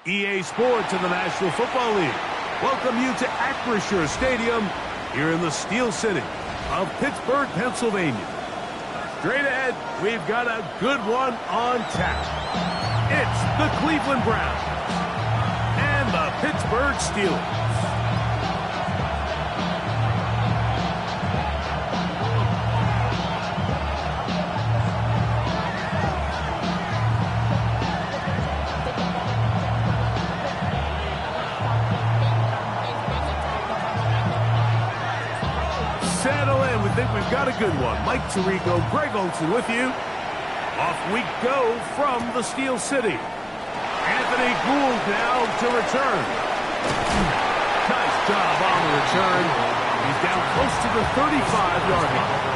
EA Sports and the National Football League welcome you to Acrisure Stadium here in the Steel City of Pittsburgh, Pennsylvania. Straight ahead, we've got a good one on tap. It's the Cleveland Browns and the Pittsburgh Steelers. Settle in. We think we've got a good one. Mike Tirico, Greg Olsen with you. Off we go from the Steel City. Anthony Gould now to return. Nice job on the return. He's down close to the 35-yard line.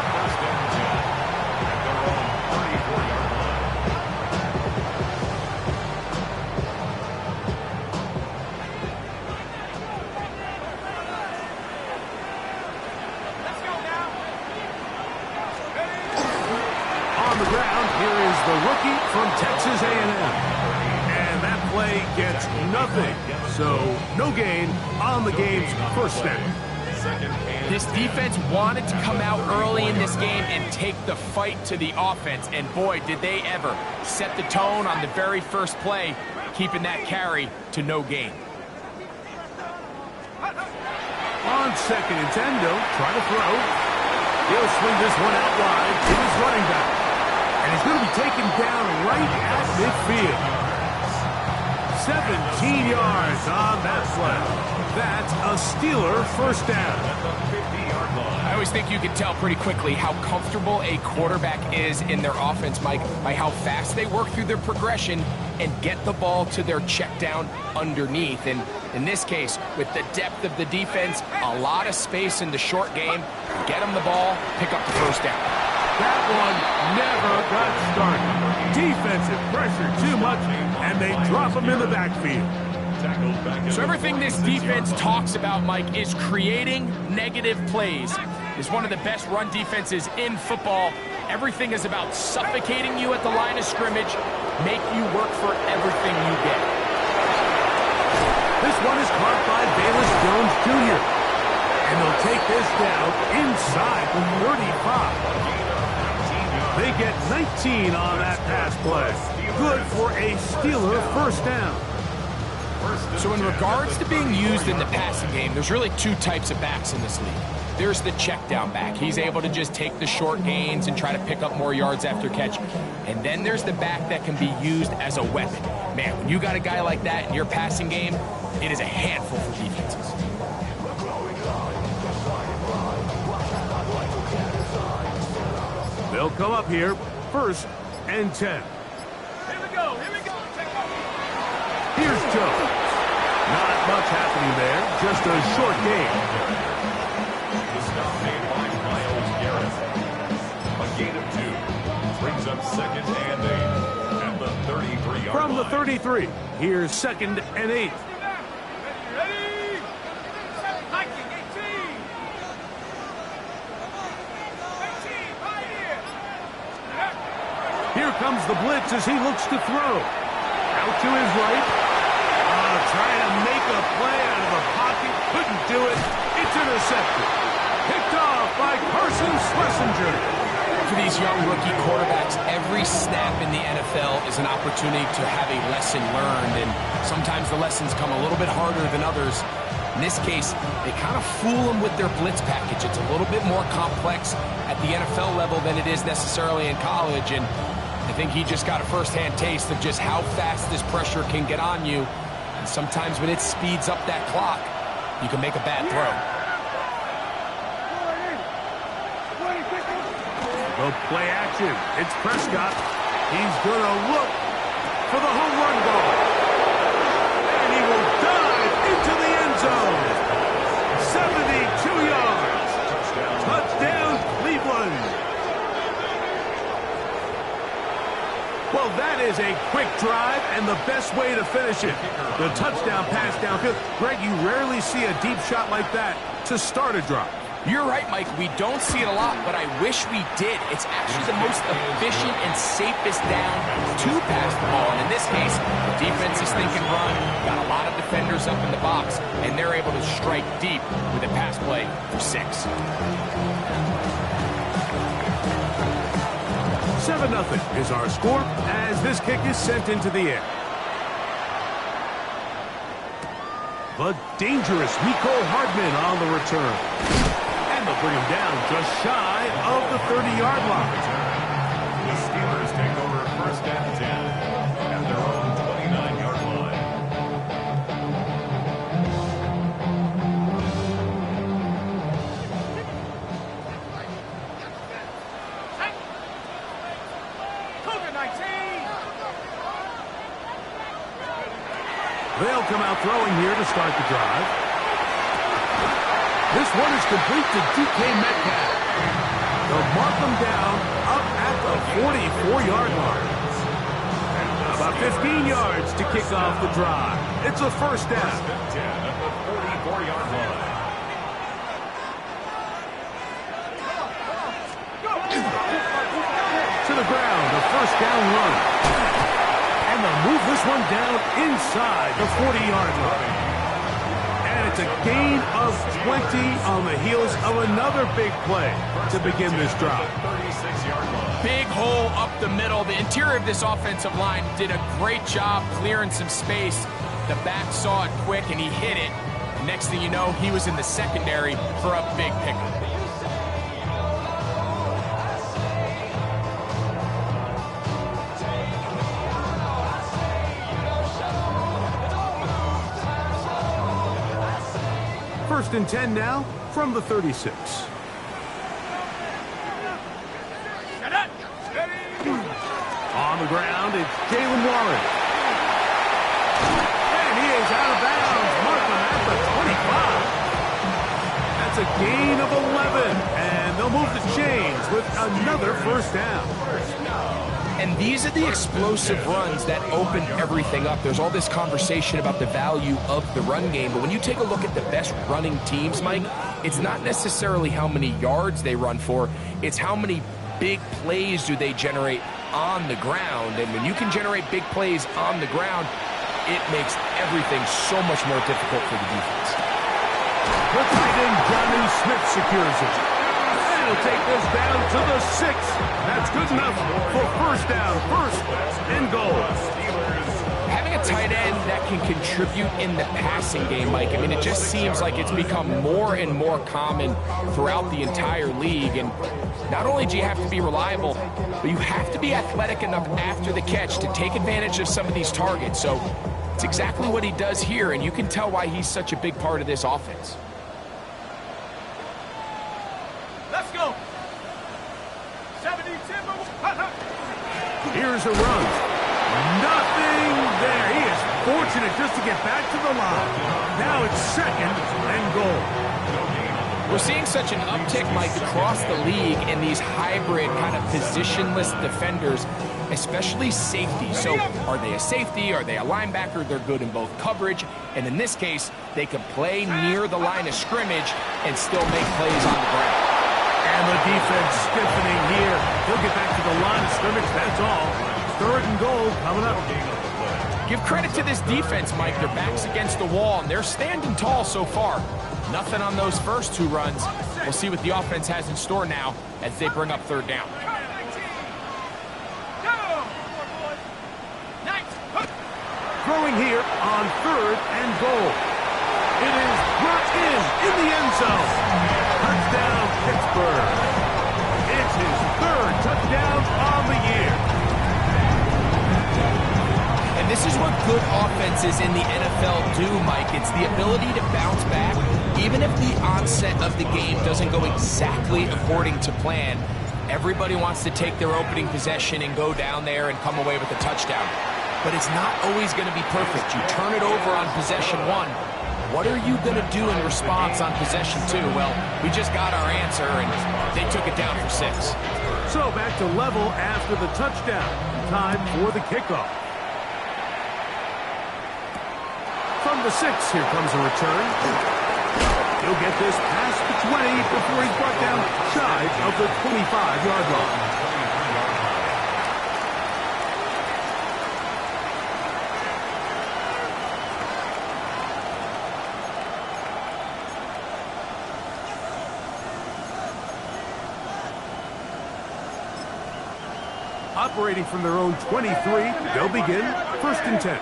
The rookie from Texas A&M. And that play gets nothing. So, no gain on the game's first snap. This defense wanted to come out early in this game and take the fight to the offense. And boy, did they ever set the tone on the very first play, keeping that carry to no gain. On second and 10, though, try to throw. He'll swing this one out wide to his running back. And he's going to be taken down right at midfield. 17 yards on that play. That's a Steeler first down. I always think you can tell pretty quickly how comfortable a quarterback is in their offense, Mike, by how fast they work through their progression and get the ball to their check down underneath. And in this case, with the depth of the defense, a lot of space in the short game, get them the ball, pick up the first down. That one never got started. Defensive pressure too much, and they drop him in the backfield. So everything this defense talks about, Mike, is creating negative plays. It's one of the best run defenses in football. Everything is about suffocating you at the line of scrimmage, make you work for everything you get. This one is caught by Bayless Jones Jr. And they'll take this down inside the 35. They get 19 on that pass play. Good for a Steeler first down. So in regards to being used in the passing game, there's really two types of backs in this league. There's the check down back. He's able to just take the short gains and try to pick up more yards after catch. And then there's the back that can be used as a weapon. Man, when you got a guy like that in your passing game, it is a handful for defenses. They'll come up here, first and 10. Here we go. Here's Jones. Not much happening there, just a short game. The stop made by Myles Garrett. A gain of 2. Brings up second and 8 at the 33-yard line. From the 33, here's second and 8. Here comes the blitz as he looks to throw. Out to his right. Trying to make a play out of the pocket. Couldn't do it. It's intercepted. Picked off by Carson Schlesinger. For these young rookie quarterbacks, every snap in the NFL is an opportunity to have a lesson learned. And sometimes the lessons come a little bit harder than others. In this case, they kind of fool them with their blitz package. It's a little bit more complex at the NFL level than it is necessarily in college. And I think he just got a first-hand taste of just how fast this pressure can get on you. And sometimes when it speeds up that clock, you can make a bad throw. The play action. It's Prescott. He's going to look for the home run ball. And he will dive into the end zone. 72 yards. Touchdown, Cleveland. Well, that is a quick drive and the best way to finish it. The touchdown pass downfield. Greg, you rarely see a deep shot like that to start a drive. You're right, Mike. We don't see it a lot, but I wish we did. It's actually the most efficient and safest down to pass the ball. And in this case, the defense is thinking run, got a lot of defenders up in the box, and they're able to strike deep with a pass play for 6. 7-0 is our score as this kick is sent into the air. The dangerous Mecole Hardman on the return. And they'll bring him down just shy of the 30-yard line. The Steelers take over 1st and 10 at their own 29-yard line. They'll come out throwing here to start the drive. This one is complete to DK Metcalf. They'll mark them down up at the 44-yard line. About 15 yards to kick off the drive. It's a first down. 1st and 10 at the 44-yard line. To the ground, a first down run. And they'll move this one down inside the 40-yard line. And it's a gain of 20 on the heels of another big play to begin this drive. 36-yard line. Big hole up the middle. The interior of this offensive line did a great job clearing some space. The back saw it quick, and he hit it. Next thing you know, he was in the secondary for a big pickup. First and 10 now from the 36. On the ground, it's Jaylen Warren. And he is out of bounds. Markham at the 25. That's a gain of 11. And they'll move the chains with another first down. And these are the explosive runs that open everything up. There's all this conversation about the value of the run game, but when you take a look at the best running teams, Mike, it's not necessarily how many yards they run for, it's how many big plays do they generate on the ground. And when you can generate big plays on the ground, it makes everything so much more difficult for the defense. The tight end, Jonnu Smith, secures it. And he'll take this down to the 6. That's good enough for first down, 1st and goal. Having a tight end that can contribute in the passing game, Mike, I mean, it just seems like it's become more and more common throughout the entire league. And not only do you have to be reliable, but you have to be athletic enough after the catch to take advantage of some of these targets. So it's exactly what he does here, and you can tell why he's such a big part of this offense. Let's go. 72. Here's a run. Nothing there. He is fortunate just to get back to the line. Now it's 2nd and goal. We're seeing such an uptick, Mike, across the league in these hybrid kind of positionless defenders, especially safety. So are they a safety? Are they a linebacker? They're good in both coverage. And in this case, they can play near the line of scrimmage and still make plays on the ground. And the defense stiffening here. He'll get back to the line of scrimmage, that's all. 3rd and goal coming up. Give credit to this defense, Mike. Their back's against the wall, and they're standing tall so far. Nothing on those first 2 runs. We'll see what the offense has in store now as they bring up 3rd down. Throwing here on 3rd and goal. It is brought in the end zone. Touchdown, Pittsburgh. It's his 3rd touchdown on the year. And this is what good offenses in the NFL do, Mike. It's the ability to bounce back. Even if the onset of the game doesn't go exactly according to plan, everybody wants to take their opening possession and go down there and come away with a touchdown. But it's not always going to be perfect. You turn it over on possession 1. What are you going to do in response on possession 2? Well, we just got our answer, and they took it down for 6. So back to level after the touchdown. Time for the kickoff. From the 6, here comes a return. He'll get this past the 20 before he's brought down shy of the 25-yard line. Operating from their own 23, they'll begin 1st and 10.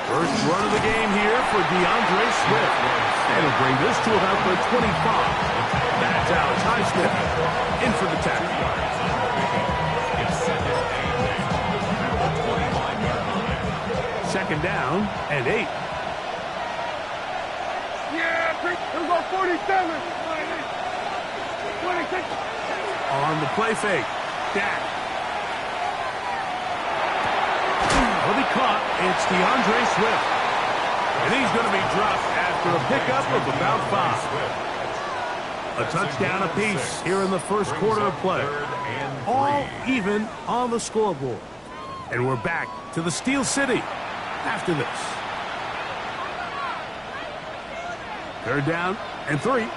First run of the game here for DeAndre Swift. And he'll bring this to about the 25. That's Alex Highsmith in for the tackle. Second down and 8. He'll go 47. 26. On the play fake. Dak. He'll be caught. It's DeAndre Swift. And he's going to be dropped after a pickup of about 5. A touchdown apiece here in the first quarter of play. All even on the scoreboard. And we're back to the Steel City after this. 3rd down and 3.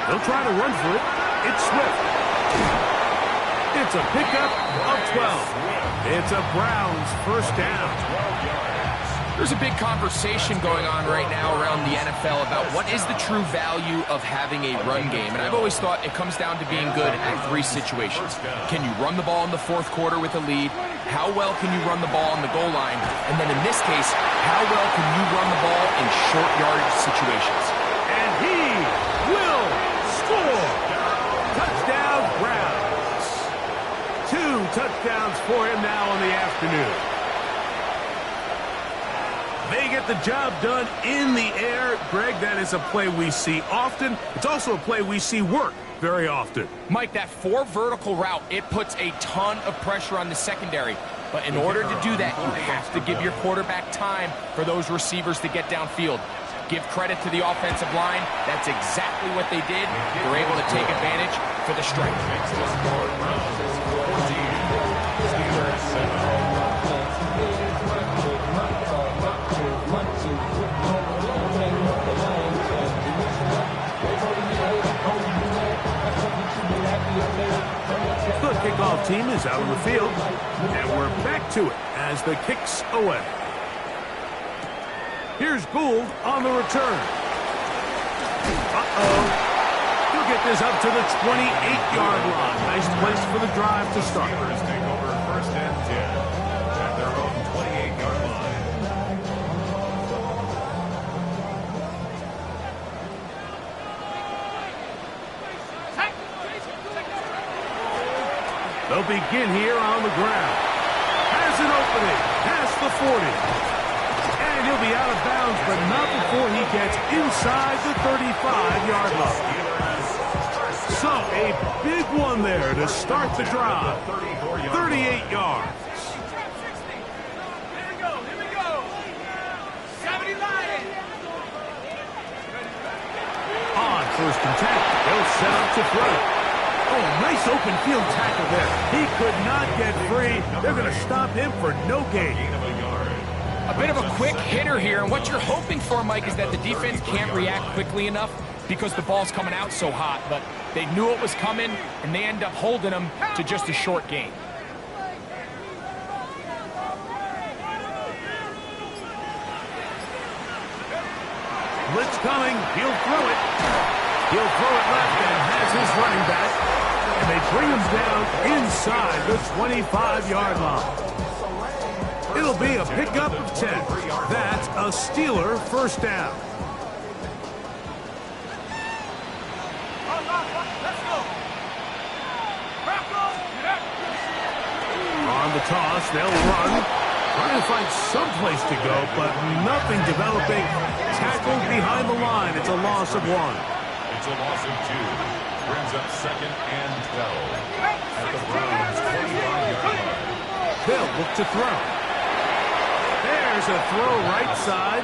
They'll try to run for it. It's Swift. It's a pickup of 12. It's a Browns first down. There's a big conversation going on right now around the NFL about what is the true value of having a run game. And I've always thought it comes down to being good at 3 situations. Can you run the ball in the 4th quarter with a lead? How well can you run the ball on the goal line? And then in this case, how well can you run the ball in short yardage situations? And he will score. Touchdown Browns. 2 touchdowns for him now in the afternoon. They get the job done in the air. Greg, that is a play we see often. It's also a play we see work very often. Mike, that 4 vertical route, it puts a ton of pressure on the secondary. But in order to do that, you have to give your quarterback time for those receivers to get downfield. Give credit to the offensive line. That's exactly what they did. They were able to take advantage for the strike. The kickoff team is out on the field, and we're back to it as the kick's away. Here's Gould on the return. He'll get this up to the 28-yard line. Nice place for the drive to start. Steelers take over 1st and 10 at their own 28-yard line. They'll begin here on the ground. Has an opening past the 40. And he'll be out of bounds, but not before he gets inside the 35-yard line. So a big one there to start the drive. 38 yards. Here we go. 70 Lions. On 1st and 10, they'll set up to throw. Oh, nice open field tackle there. He could not get free. They're going to stop him for no gain. A bit of a quick hitter here, and what you're hoping for, Mike, is that the defense can't react quickly enough because the ball's coming out so hot. But they knew it was coming, and they end up holding him to just a short gain. Blitz coming. He'll throw it. He'll throw it left and has his running back. And they bring him down inside the 25-yard line. It'll be a pickup of 10. That's a Steeler first down. Let's go. On the toss, they'll run. Trying to find some place to go, but nothing developing. Tackled behind the line. It's a loss of 1. It's a loss of 2. Brings up 2nd and 12 at the Browns' 25-yard line. They'll look to throw. There's There's a throw right side.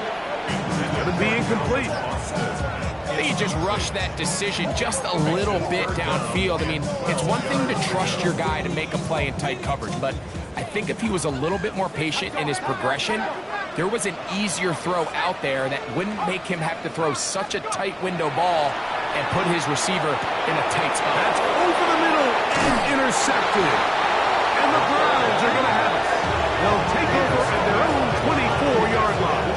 Going to be incomplete. I think he just rushed that decision just a little bit downfield. I mean, it's one thing to trust your guy to make a play in tight coverage, but I think if he was a little bit more patient in his progression, there was an easier throw out there that wouldn't make him have to throw such a tight window ball and put his receiver in a tight spot. That's over the middle and intercepted. And the Browns are going to have it. They'll take over at their own 24-yard line.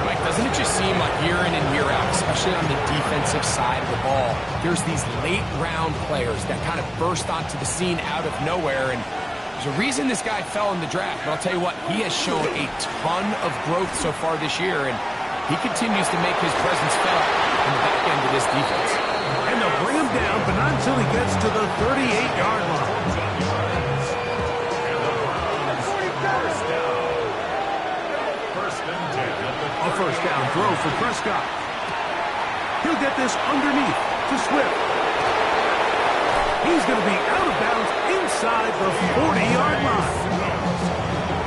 Mike, doesn't it just seem like year in and year out, especially on the defensive side of the ball, there's these late-round players that kind of burst onto the scene out of nowhere, and there's a reason this guy fell in the draft, but I'll tell you what, he has shown a ton of growth so far this year, and he continues to make his presence felt in the back end of this defense. And they'll bring him down, but not until he gets to the 38-yard line. A first down throw for Prescott. He'll get this underneath to Swift. He's going to be out of bounds inside the 40-yard line.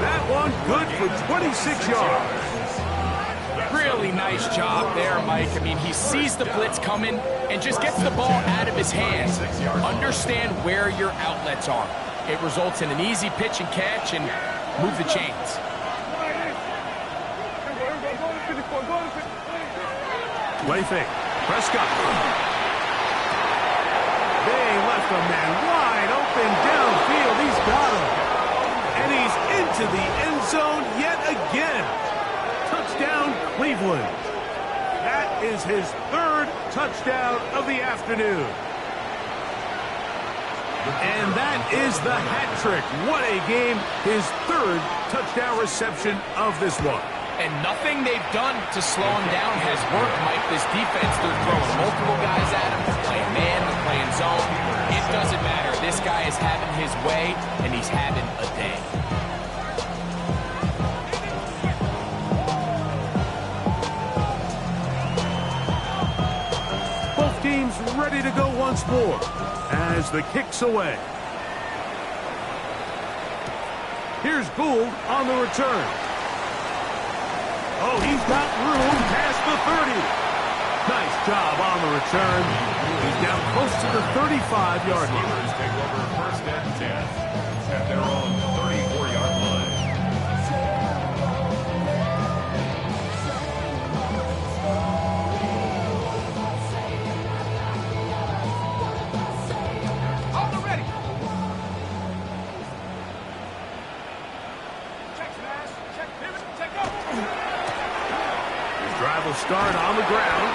That one good for 26 yards. Really nice job there, Mike. I mean, he sees the blitz coming and just gets the ball out of his hands. Understand where your outlets are. It results in an easy pitch and catch and move the chains. Play fake. Prescott. They left a man wide open downfield. He's got him. And he's into the end zone yet again. Touchdown, Cleveland. That is his third touchdown of the afternoon. And that is the hat trick. What a game. His third touchdown reception of this one. And nothing they've done to slow him down has worked, Mike. This defense, they're throwing multiple guys at him. They're playing man, they're playing zone. It doesn't matter. This guy is having his way, and he's having a day. Both teams ready to go once more as the kick's away. Here's Gould on the return. Oh, he's got room past the 30. Nice job on the return. He's down close to the 35-yard line. Take over first and 10 at their own 34-yard line. On the ready. Check smash. Check pivot. Check go. Drive will start on the ground,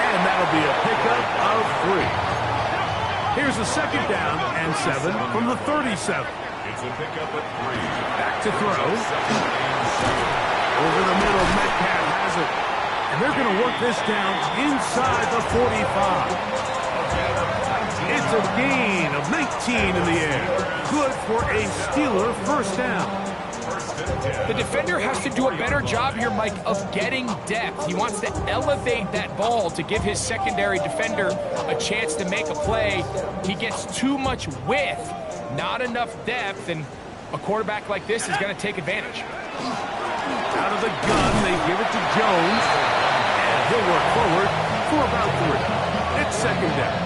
and that'll be a pickup of 3. Here's a second down and 7 from the 37. It's a pickup at 3. Back to throw. Over the middle, Metcalf has it. And they're going to work this down inside the 45. It's a gain of 19 in the air. Good for a Steeler first down. The defender has to do a better job here, Mike, of getting depth. He wants to elevate that ball to give his secondary defender a chance to make a play. He gets too much width, not enough depth, and a quarterback like this is going to take advantage. Out of the gun, they give it to Jones, and he'll work forward for about 3. It's second down.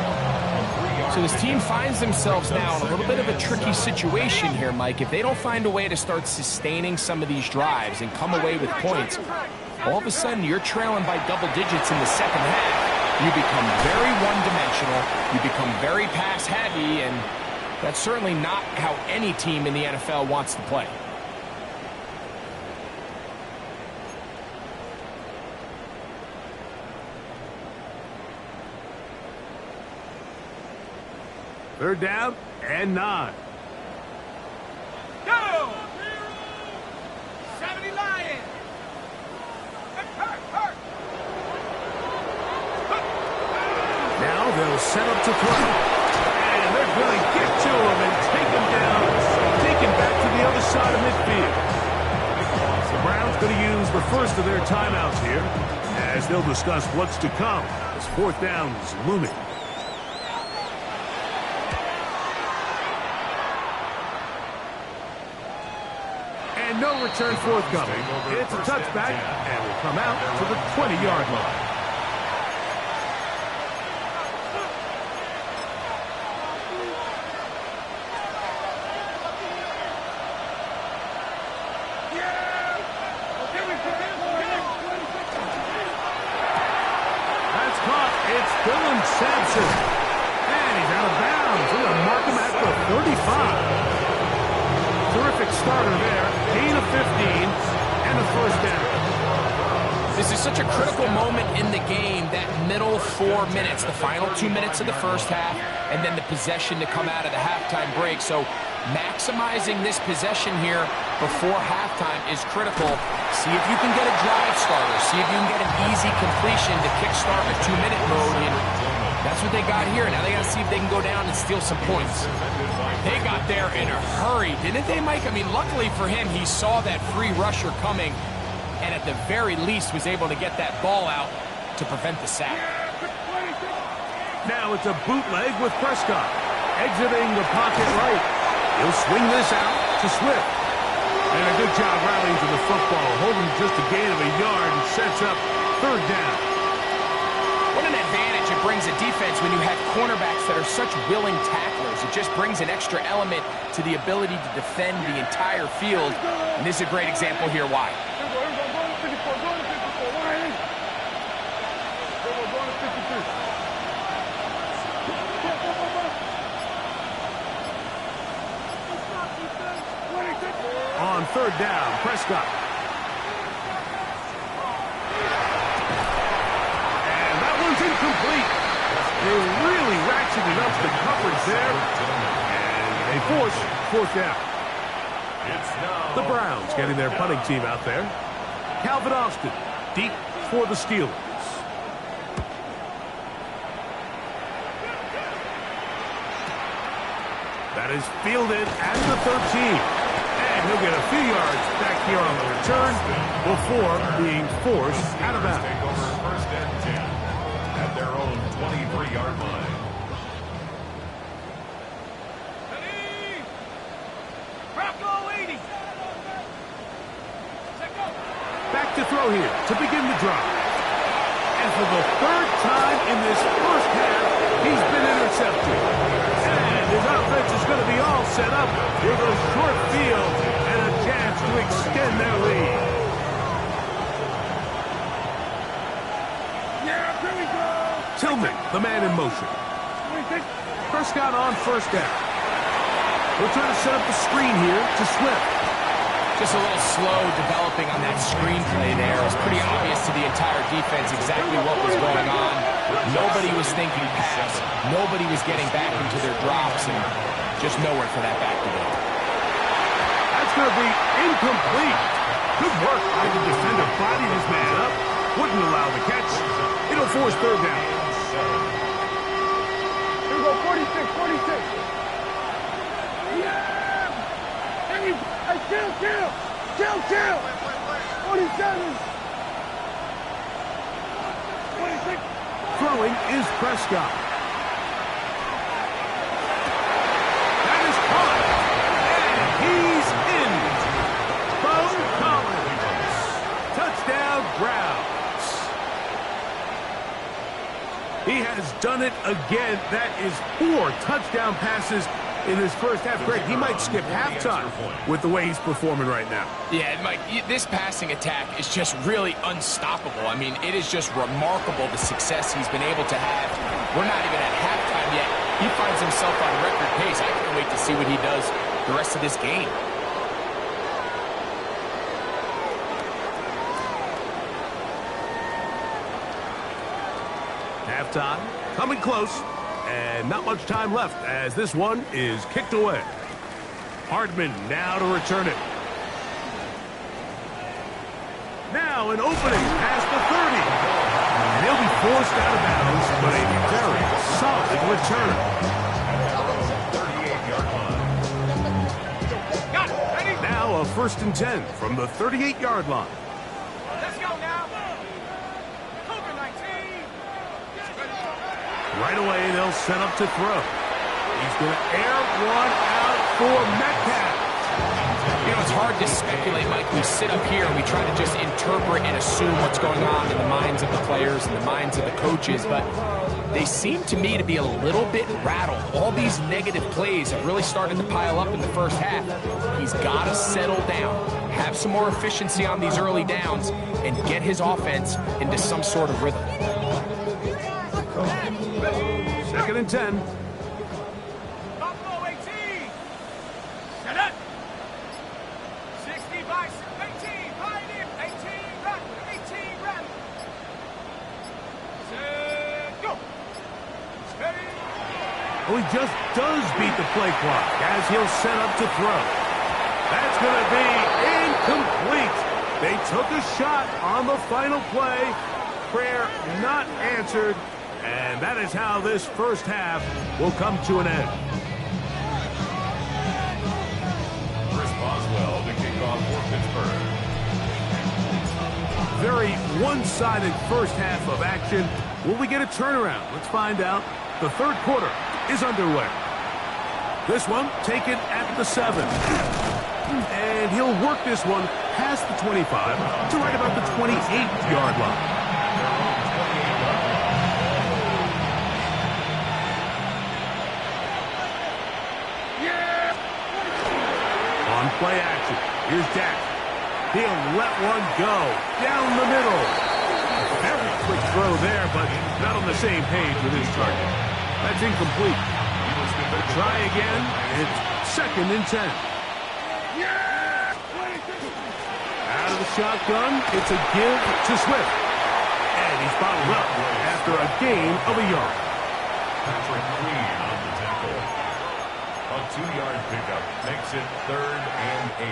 So this team finds themselves now in a little bit of a tricky situation here, Mike. If they don't find a way to start sustaining some of these drives and come away with points, all of a sudden you're trailing by double digits in the second half. You become very one-dimensional, you become very pass-heavy, and that's certainly not how any team in the NFL wants to play. Third down and 9. Go! 70 Lions. Hurt. Now they'll set up to throw. And they're going to get to him and take him down. Take him back to the other side of midfield. The Browns going to use the first of their timeouts here as they'll discuss what's to come as fourth down is looming. And no return forthcoming. It's a touchback, and will come out to the 20-yard line. That's caught. It's Dylan Sampson. And he's out of bounds. We're going to mark him at the 35. Terrific starter there. Gain of 15 and a first down. This is such a critical moment in the game, that middle 4 minutes, the final 2 minutes of the first half, and then the possession to come out of the halftime break. So maximizing this possession here before halftime is critical. See if you can get a drive starter. See if you can get an easy completion to kickstart a 2-minute mode. And that's what they got here. Now they got to see if they can go down and steal some points. They got there in a hurry, didn't they, Mike? I mean, luckily for him, he saw that free rusher coming, and at the very least was able to get that ball out to prevent the sack. Now it's a bootleg with Prescott. Exiting the pocket right. He'll swing this out to Swift. And a good job rallying to the football, holding just a gain of a yard and sets up third down. What an advantage it brings a defense when you have cornerbacks that are such willing tacklers. It just brings an extra element to the ability to defend the entire field. And this is a great example here why. On third down, Prescott. And that one's incomplete. They really ratcheted up the coverage there. And they force fourth down. The Browns getting their punting team out there. Calvin Austin, deep for the Steelers. That is fielded at the 13. And he'll get a few yards back here on the return before being forced out of bounds. Take over first and 10 at their own 23-yard line. Back to throw here to begin the drive. And for the third time in this first half, he's been intercepted. And his offense is going to be all set up with a short field and a chance to extend their lead. Tillman, the man in motion. Prescott on first down. We'll try to set up the screen here to Swift. Just a little slow developing on that screenplay there. It was pretty obvious to the entire defense exactly what was going on. Nobody was thinking pass. Nobody was getting back into their drops, and just nowhere for that back to go. That's going to be incomplete. Good work by the defender. Bodied his man up. Wouldn't allow the catch. It'll force third down. Here we go, 46, 46. Yeah! Hey, chill! 47! 26! Throwing is Prescott. That is caught. And he's in. Bo Collins. Touchdown, Browns. He has done it again. That is 4 touchdown passes in his first half. Greg, he might skip halftime with the way he's performing right now. Yeah, Mike, this passing attack is just really unstoppable. I mean, it is just remarkable the success he's been able to have. We're not even at halftime yet. He finds himself on record pace. I can't wait to see what he does the rest of this game. Halftime coming close. And not much time left as this one is kicked away. Hardman now to return it. Now an opening past the 30. And he'll be forced out of bounds, but a very solid return. 38-yard line. Now a 1st and 10 from the 38-yard line. Let's go now. Cougar 19. Right away, they'll set up to throw. He's going to air one out for Metcalf. He know, it's hard to speculate, Mike. We sit up here and we try to just interpret and assume what's going on in the minds of the players and the minds of the coaches, but they seem to me to be a little bit rattled. All these negative plays have really started to pile up in the first half. He's got to settle down, have some more efficiency on these early downs, and get his offense into some sort of rhythm. 2nd and 10. Buffalo 18. Set up. 60 by 18. Pioneer 18. Run. 18. Run. Set. Go. Steady. Oh, he just does beat the play clock as he'll set up to throw. That's going to be incomplete. They took a shot on the final play. Prayer not answered. And that is how this first half will come to an end. Chris Boswell to kick off for Pittsburgh. Very one-sided first half of action. Will we get a turnaround? Let's find out. The third quarter is underway. This one taken at the 7. And he'll work this one past the 25 to right about the 28-yard line. On play action, here's Dak. He'll let one go down the middle. Very quick throw there, but not on the same page with his target. That's incomplete. Try again. It's 2nd and 10. Out of the shotgun, it's a give to Swift. And he's bottled up after a gain of a yard. Patrick Queen on the tackle. A 2-yard pickup makes it 3rd and 8.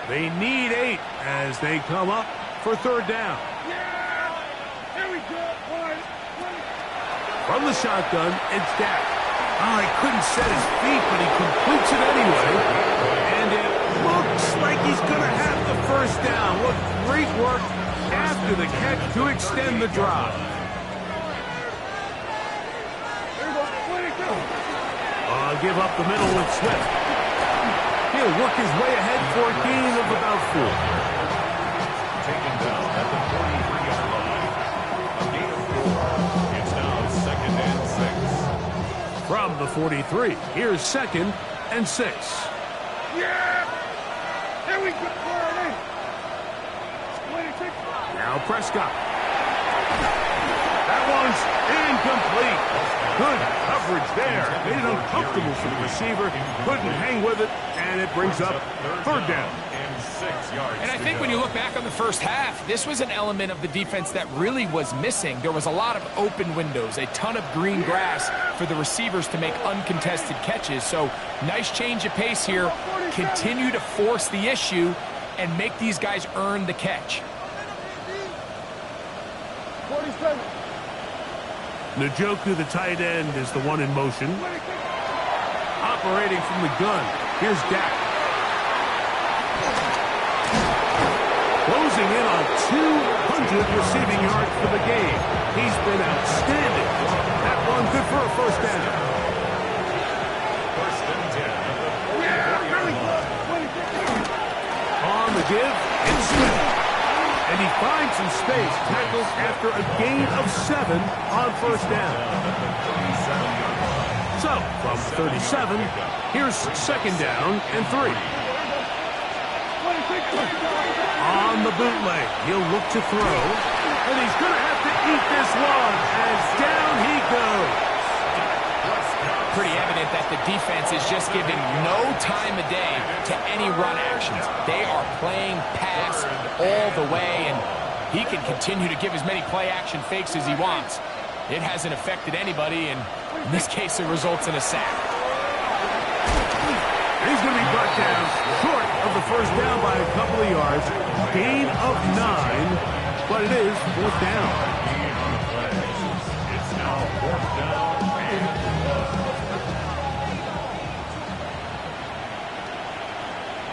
They need 8 as they come up for 3rd down. Here we go. From the shotgun, it's Dak. Oh, he couldn't set his feet, but he completes it anyway. And it looks like he's going to have the first down. What great work after the catch to extend the drive. Give up the middle with Swift. He'll work his way ahead for a gain of about 4. Taken down at the 43-yard line. A gain of 4. It's now 2nd and 6. From the 43, here's 2nd and 6. Yeah! Here we go. Now Prescott. That one's incomplete. Good coverage there. Made it uncomfortable for the receiver. Couldn't hang with it, and it brings up 3rd down. And 6 yards. And I think when you look back on the first half, this was an element of the defense that really was missing. There was a lot of open windows, a ton of green grass for the receivers to make uncontested catches. So nice change of pace here. Continue to force the issue and make these guys earn the catch. 47. Njoku, the tight end, is the one in motion. Operating from the gun, here's Dak. Closing in on 200 receiving yards for the game. He's been outstanding. That one good for a first down. 1st and 10. On the give, it's Swift. And he finds some space, tackles after a gain of 7 on first down. So, from 37, here's 2nd down and 3. On the bootleg, he'll look to throw, and he's going to have to eat this one as down he goes. Pretty evident that the defense is just giving no time of day to any run actions. They are playing pass all the way, and he can continue to give as many play-action fakes as he wants. It hasn't affected anybody, and in this case, it results in a sack. He's going to be brought down short of the first down by a couple of yards. Gain of 9, but it is 4th down. It's now 4th down and 1.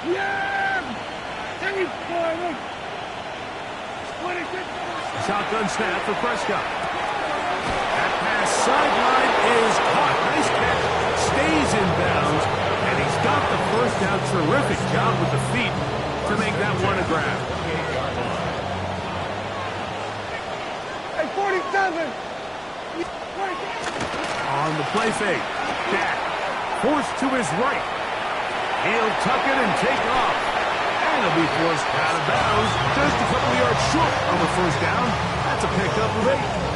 Yeah! Here we go. 26. Shotgun snap for Prescott. That pass sideline is caught. Nice catch. Stays in bounds. And And he's got the first down. Terrific job with the feet to make that one a grab. Hey, 47. On the play fake, Dak forced to his right. He'll tuck it and take off. And he'll be forced out of bounds just a couple yards short of a first down. That's a pickup of 8.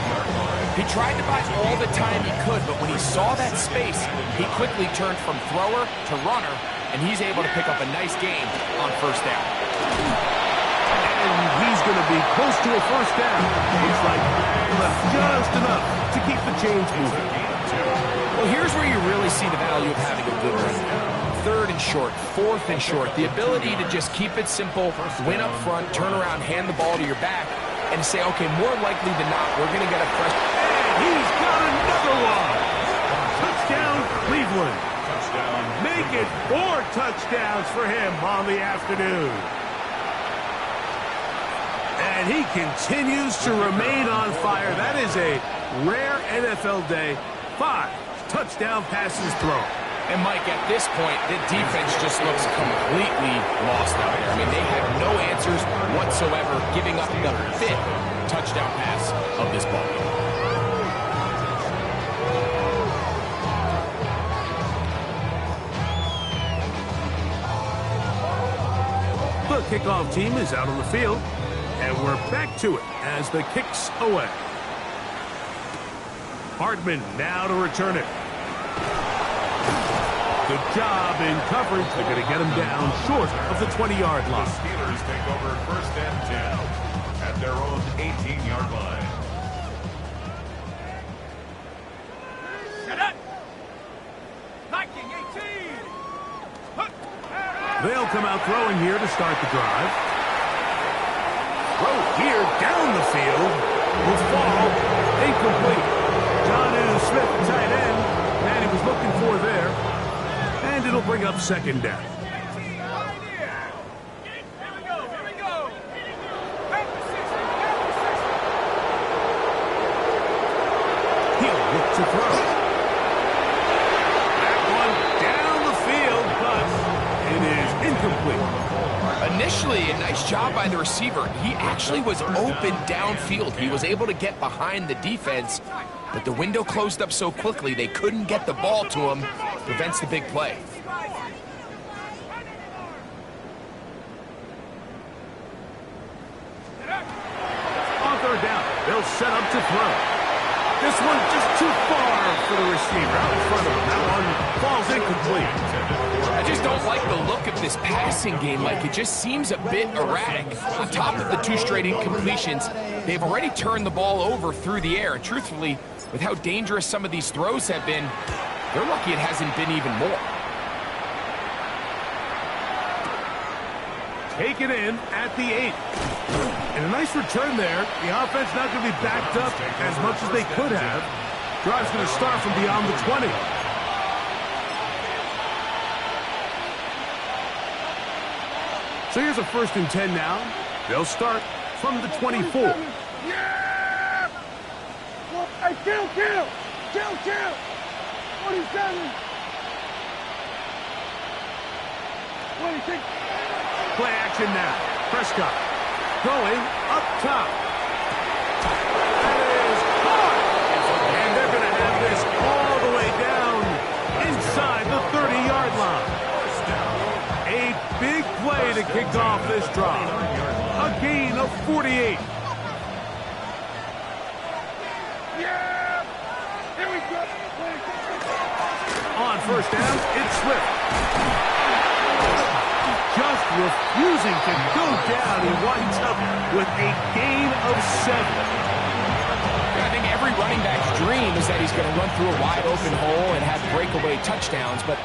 He tried to buy all the time he could, but when he saw that space, he quickly turned from thrower to runner, and he's able to pick up a nice gain on first down. And he's going to be close to a first down. Looks like left just enough to keep the chains moving. Well, here's where you really see the value of having a good run. 3rd and short, 4th and short. The ability to just keep it simple, win up front, turn around, hand the ball to your back, and say, okay, more likely than not, we're going to get a fresh... And he's got another one. Touchdown, Cleveland. Touchdown. Make it 4 touchdowns for him on the afternoon. And he continues to remain on fire. That is a rare NFL day. 5 touchdown passes thrown. And, Mike, at this point, the defense just looks completely lost out there. I mean, they have no answers whatsoever, giving up the 5th touchdown pass of this ball game. The kickoff team is out on the field, and we're back to it as the kick's away. Hardman now to return it. Good job in coverage. They're going to get him down short of the 20-yard line. The Steelers take over 1st and 10 at their own 18-yard line. Shut up! Viking 18! They'll come out throwing here to start the drive. Throw here down the field. Will fall. Incomplete. Jonnu Smith, tight end. And he was looking for there. And it'll bring up 2nd down. He'll look to throw. That one down the field, but it is incomplete. Initially, a nice job by the receiver. He actually was open downfield. He was able to get behind the defense, but the window closed up so quickly they couldn't get the ball to him. Prevents the big play. On 3rd down, they'll set up to throw. This one just too far for the receiver out in front of him. That one falls incomplete. I just don't like the look of this passing game, Mike. It just seems a bit erratic. On top of the 2 straight incompletions, they've already turned the ball over through the air. And truthfully, with how dangerous some of these throws have been, they're lucky it hasn't been even more. Take it in at the 8. And a nice return there. The offense not going to be backed up as much as they could have. Drive's going to start from beyond the 20. So here's a 1st and 10 now. They'll start from the 24. Yeah! Hey, kill! 47. 26. Play action now. Prescott going up top. That is caught. And they're going to have this all the way down inside the 30-yard line. A big play to kick off this drive. A gain of 48. Yeah! Here we go. On 1st down, it's Swift. Just refusing to go down. He winds up with a gain of 7. I think every running back's dream is that he's going to run through a wide open hole and have breakaway touchdowns, but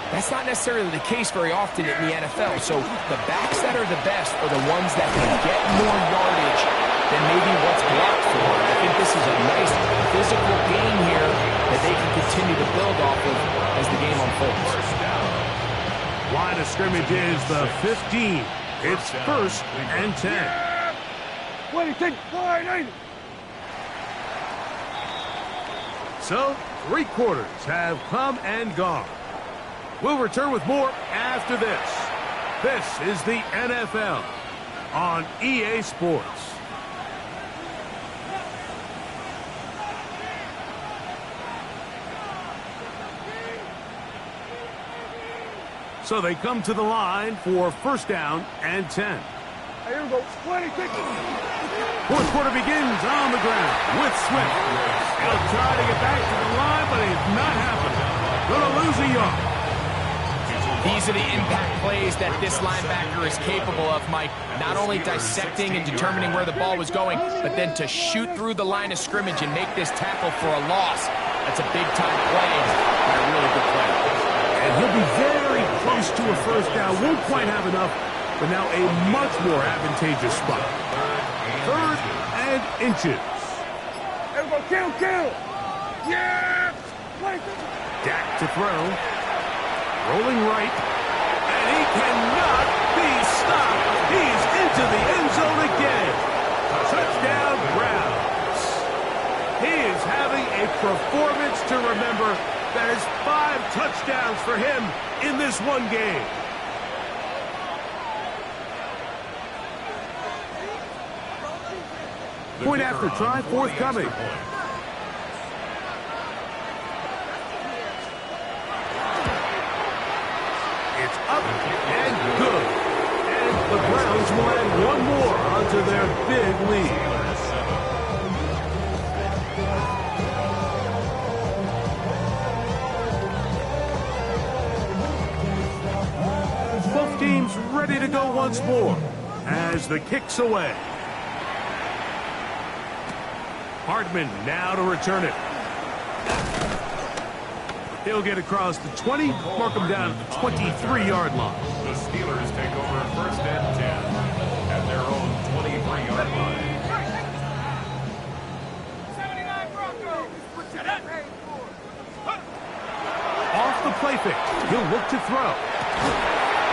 that's not necessarily the case very often in the NFL. So the backs that are the best are the ones that can get more yardage than maybe what's blocked for. I think this is a nice physical game here that they can continue to build off of as the game unfolds. Line of scrimmage is the 15. It's 1st and 10. 26. 9. So, 3 quarters have come and gone. We'll return with more after this. This is the NFL on EA Sports. So they come to the line for first down and 10. Here we go. 20, 50. Fourth quarter begins on the ground with Swift. He'll try to get back to the line, but it's not happening. Gonna lose a yard. These are the impact plays that this linebacker is capable of, Mike. Not only dissecting and determining where the ball was going, but then to shoot through the line of scrimmage and make this tackle for a loss. That's a big-time play and a really good play. And he'll be very close to a first down. Won't quite have enough, but now a much more advantageous spot. Third and inches. Everybody kill. Yeah! Dak to throw. Rolling right. And he cannot be stopped. He's into the end zone again. Touchdown Browns. He is having a performance to remember. That is 5 touchdowns for him in this one game. Point after try forthcoming. It's up and good. And the Browns will add one more onto their big lead. Both teams ready to go once more as the kick's away. Hardman now to return it. He'll get across the 20, mark him down at the 23-yard line. The Steelers take over first and 10 at their own 23-yard line. 79 Broncos. Off the play fake. He'll look to throw.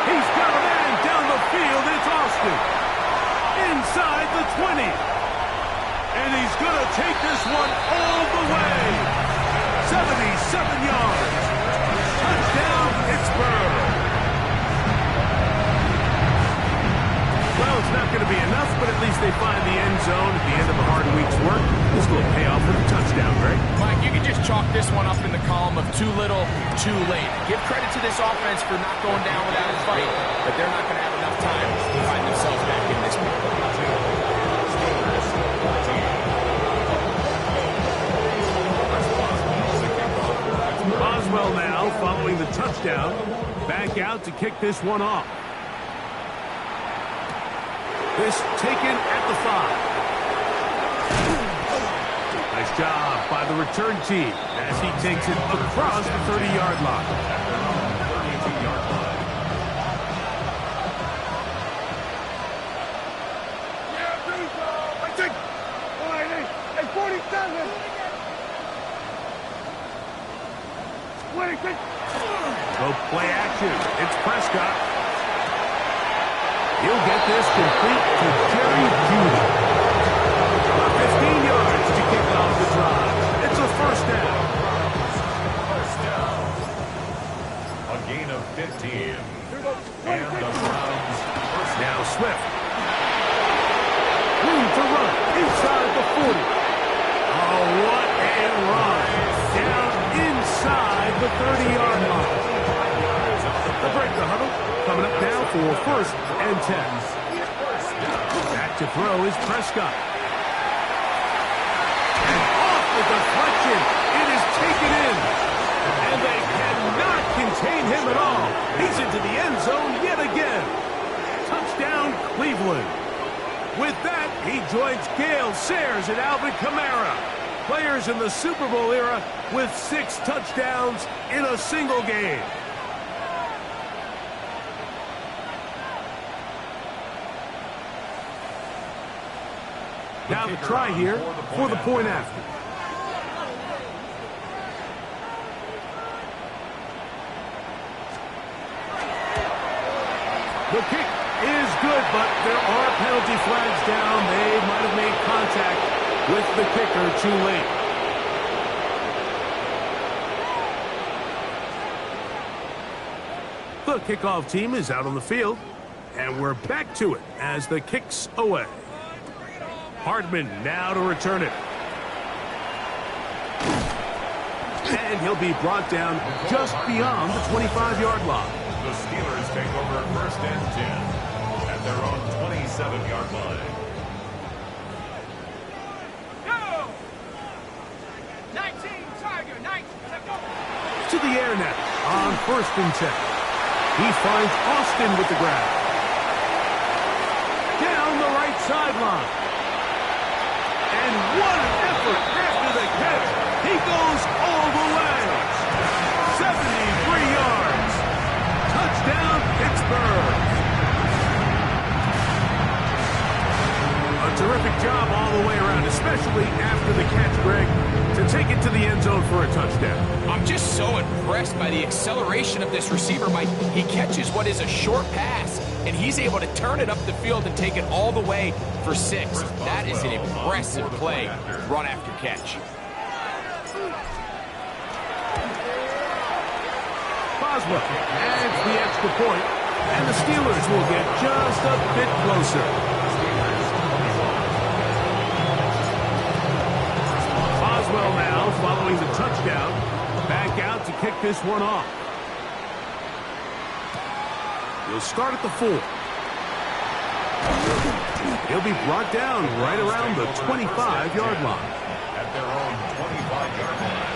He's got a man down the field. It's Austin. Inside the 20. And he's going to take this one all the way. 77 yards. Touchdown, Pittsburgh. Well, it's not going to be enough, but at least they find the end zone at the end of a hard week's work. This will pay off with a touchdown, Greg. Mike, you can just chalk this one up in the column of too little, too late. Give credit to this offense for not going down without a fight, but they're not going to have enough time to find themselves back in this one. Boswell now following the touchdown. Back out to kick this one off. This taken at the 5. Nice job by the return team as he takes it across the 30-yard line. Yeah, dude. I think. All right, hey, 47. 26. Go play action. It's Prescott. He'll get this complete to Jerry Jeudy. About 15 yards to kick off the drive. It's a first down. First down. A gain of 15. And the Browns first down. Now Swift. Room to run inside the 40. Oh, what a run. Down inside the 30-yard line. They'll break the huddle. Coming up now for first and 10. Back to throw is Prescott. And off the deflection. It is taken in. And they cannot contain him at all. He's into the end zone yet again. Touchdown, Cleveland. With that, he joins Gale Sayers and Alvin Kamara, players in the Super Bowl era with 6 touchdowns in a single game. Now the try here for the point after. The kick is good, but there are penalty flags down. They might have made contact with the kicker too late. The kickoff team is out on the field, and we're back to it as the kick's away. Hardman now to return it. And he'll be brought down just beyond the 25-yard line. The Steelers take over first and 10 at their own 27-yard line. Go! 19, Tiger, 19, go! To the air now on first and 10. He finds Austin with the grab. Down the right sideline. And what an effort after the catch. He goes all the way. 73 yards. Touchdown, Pittsburgh. A terrific job all the way around, especially after the catch, Greg, to take it to the end zone for a touchdown. I'm just so impressed by the acceleration of this receiver, Mike. He catches what is a short pass, and he's able to turn it up the field and take it all the way for 6. That is an impressive play, run after catch. Boswell adds the extra point, and the Steelers will get just a bit closer. Boswell now following the touchdown, back out to kick this one off. He'll start at the 4. He'll be brought down right around the 25-yard line. At their own 25-yard line.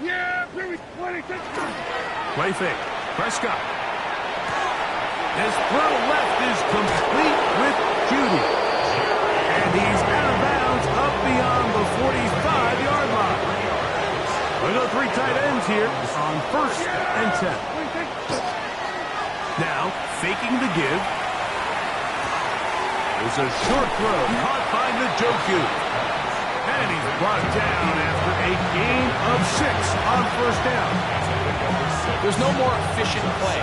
Yeah, Billy, 26. Play fake. Prescott. His throw left is complete with Judy. And he's out of bounds up beyond the 45-yard line. We go 3 tight ends here on first and 10. Now, faking the give. There's a short throw caught by Njoku. And he's brought down after a gain of 6 on first down. There's no more efficient play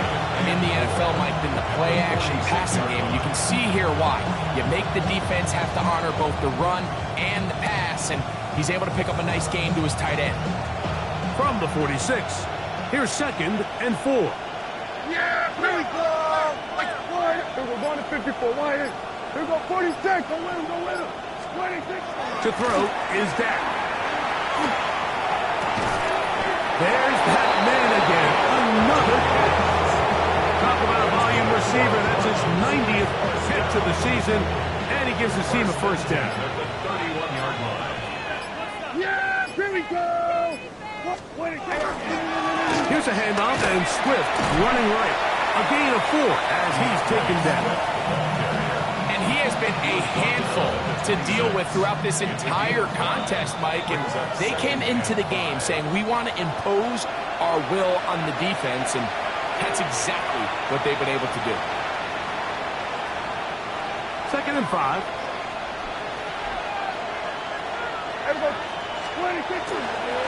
in the NFL, Mike, than the play-action passing game. You can see here why. You make the defense have to honor both the run and the pass, and he's able to pick up a nice gain to his tight end. From the 46, here's second and 4. Yeah, Billy, go! Like, wide. Here we go, going to 54, wide. Here we go, 46. Go with him, go with him. 26. To throw is Dak. There's that man again. Another catch. Talk about a volume receiver. That's his 90th catch of the season. And he gives his team a first down. At the 31-yard line. Yeah, here we go! 26. Here's a handoff, and Swift running right. A gain of 4 as he's taken down. And he has been a handful to deal with throughout this entire contest, Mike. And they came into the game saying, we want to impose our will on the defense, and that's exactly what they've been able to do. Second and 5. Here we go, 26.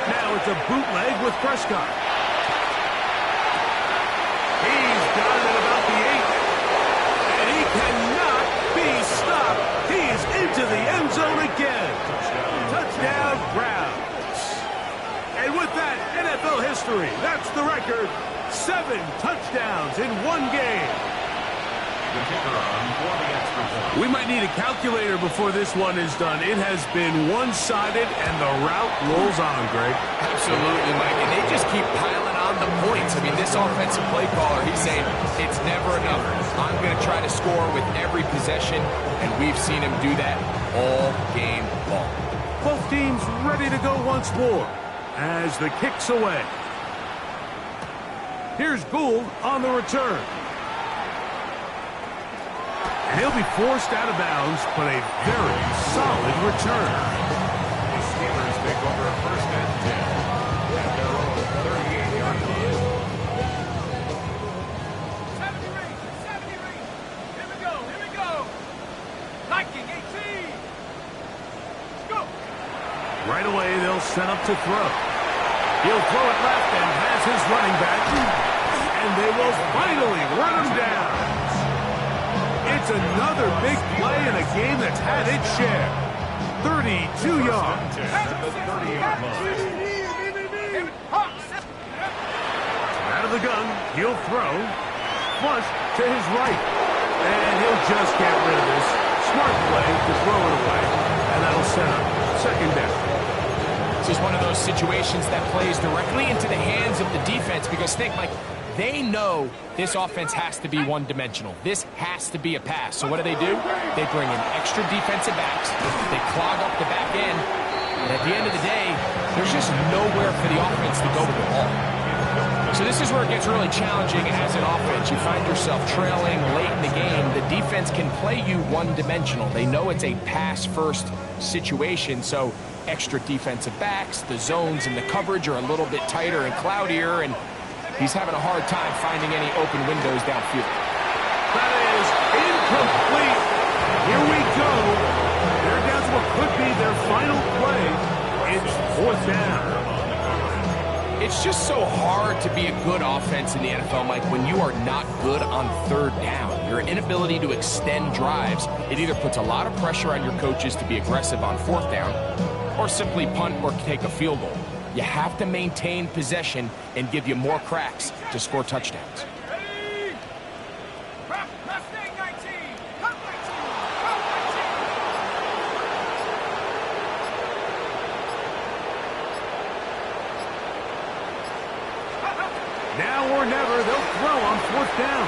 Now it's a bootleg with Prescott. He's got it about the 8. And he cannot be stopped. He is into the end zone again. Touchdown, Browns. And with that, NFL history, that's the record. 7 touchdowns in one game. The kicker on for the extra point. We might need a calculator before this one is done. It has been one-sided, and the route rolls on, Greg. Absolutely, Mike. And they just keep piling on the points. I mean, this offensive play caller, he's saying it's never enough. I'm going to try to score with every possession, and we've seen him do that all game long. Both teams ready to go once more as the kick's away. Here's Gould on the return. And he'll be forced out of bounds, but a very solid return. The Steelers take over first and 10 at their own 38-yard line. 70 ring, 70 ring. Here we go, here we go. Viking 18. Let's go. Right away, they'll set up to throw. He'll throw it left and has his running back. And they will finally run him down. It's another big play in a game that's had its share. 32 yards. At the 30-yard line. Out of the gun, he'll throw. Flush to his right. And he'll just get rid of this. Smart play to throw it away. And that'll set up second down. This is one of those situations that plays directly into the hands of the defense because think, Mike, they know this offense has to be one-dimensional. This has to be a pass. So what do? They bring in extra defensive backs. They clog up the back end. And at the end of the day, there's just nowhere for the offense to go with the ball. So this is where it gets really challenging as an offense. You find yourself trailing late in the game. The defense can play you one-dimensional. They know it's a pass-first situation, so extra defensive backs, the zones and the coverage are a little bit tighter and cloudier, and he's having a hard time finding any open windows downfield. That is incomplete. Here we go. They're down to what could be their final play. It's fourth down. It's just so hard to be a good offense in the NFL, Mike, when you are not good on third down. Your inability to extend drives, it either puts a lot of pressure on your coaches to be aggressive on fourth down or simply punt or take a field goal. You have to maintain possession and give you more cracks to score touchdowns. Now or never, they'll throw on fourth down.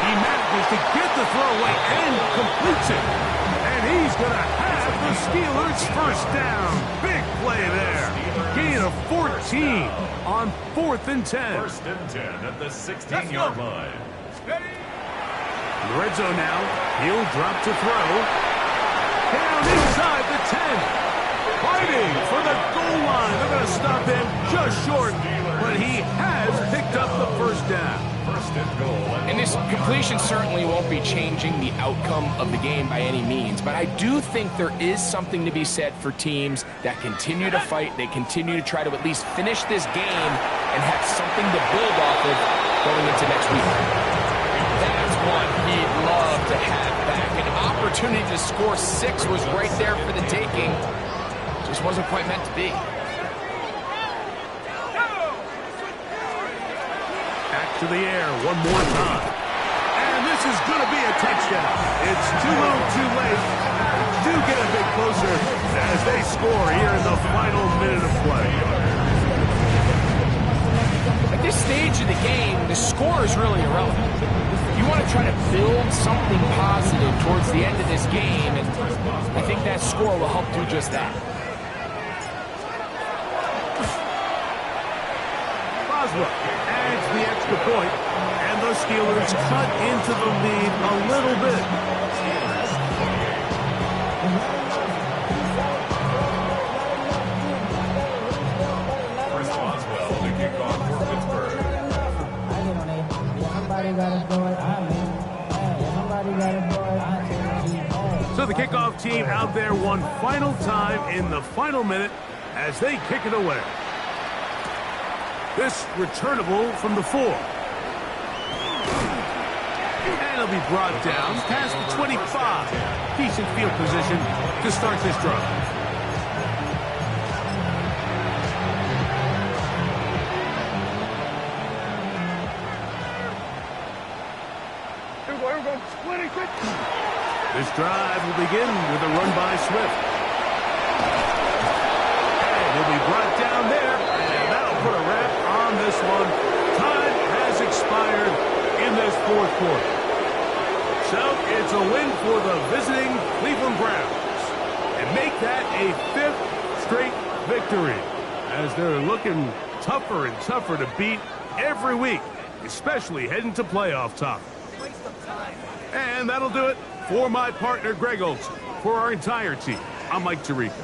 He manages to get the throw away and completes it. And he's going to have the Steelers first down. Big play there. Gain of 14 on 4th and 10. First and 10 at the 16-yard line. In the red zone now, he'll drop to throw. Down inside the 10. Fighting for the goal line. They're going to stop him just short, but he has picked up the first down. First and goal. And this completion certainly won't be changing the outcome of the game by any means, but I do think there is something to be said for teams that continue to fight. They continue to try to at least finish this game and have something to build off of going into next week. That's one he'd love to have back. An opportunity to score 6 was right there for the taking. Just wasn't quite meant to be. Back to the air one more time. And this is going to be a touchdown. It's too little too late. Do get a bit closer as they score here in the final minute of play. At this stage of the game, the score is really irrelevant. You want to try to build something positive towards the end of this game, and I think that score will help do just that. Adds the extra point, and the Steelers cut into the lead a little bit. Chris Boswell to kick off for Pittsburgh. So the kickoff team out there one final time in the final minute as they kick it away. This returnable from the 4. And it'll be brought down past the 25. Decent field position to start this drive. Here we go. Splitting quick. This drive will begin with a run by Swift. And he'll be brought down there. And that'll put a wrap on this one. Time has expired in this fourth quarter. So it's a win for the visiting Cleveland Browns. And make that a 5th straight victory as they're looking tougher and tougher to beat every week, especially heading to playoff time. And that'll do it for my partner, Greg Olson. For our entire team, I'm Mike Tirico.